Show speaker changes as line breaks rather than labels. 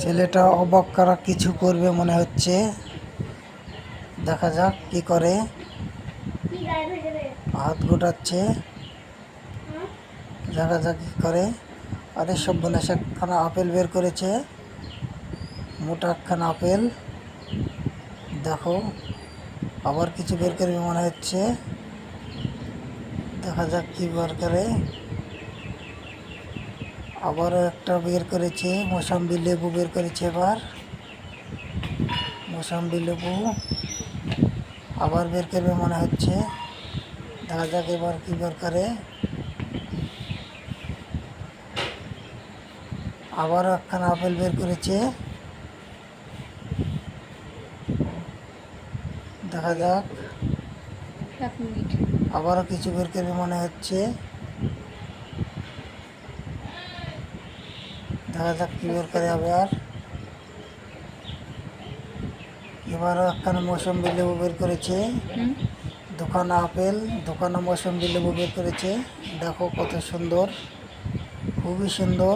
ছেলেটা অবাক করা কিছু করবে মনে হচ্ছে, দেখা যাক কি করে। হাত গোটাচ্ছে, দেখা যাক কি করে। আরে সর্বনাশ, একখানা আপেল বের করেছে, মোটা একখানা আপেল। দেখো, আবার কিছু বের করবে মনে হচ্ছে, দেখা যাক কি বের করে। আবারও একটা বের করেছে, মোসাম্বি লেবু বের করেছে। এবার মোসাম্বি লেবু আবার বের করবে মনে হচ্ছে, দেখা যাক এবার কি বের করে। আবারও একখানা আপেল বের করেছে, দেখা যাক। আবারও কিছু বের করবে মনে হচ্ছে, দেখা যাক কি বের করে আবার। এবারও একখানা মৌসুম্বি লেবু বের করেছে, দুখানা আপেল, দুখানা মৌসুম্বি লেবু বের করেছে। দেখো কত সুন্দর, খুবই সুন্দর।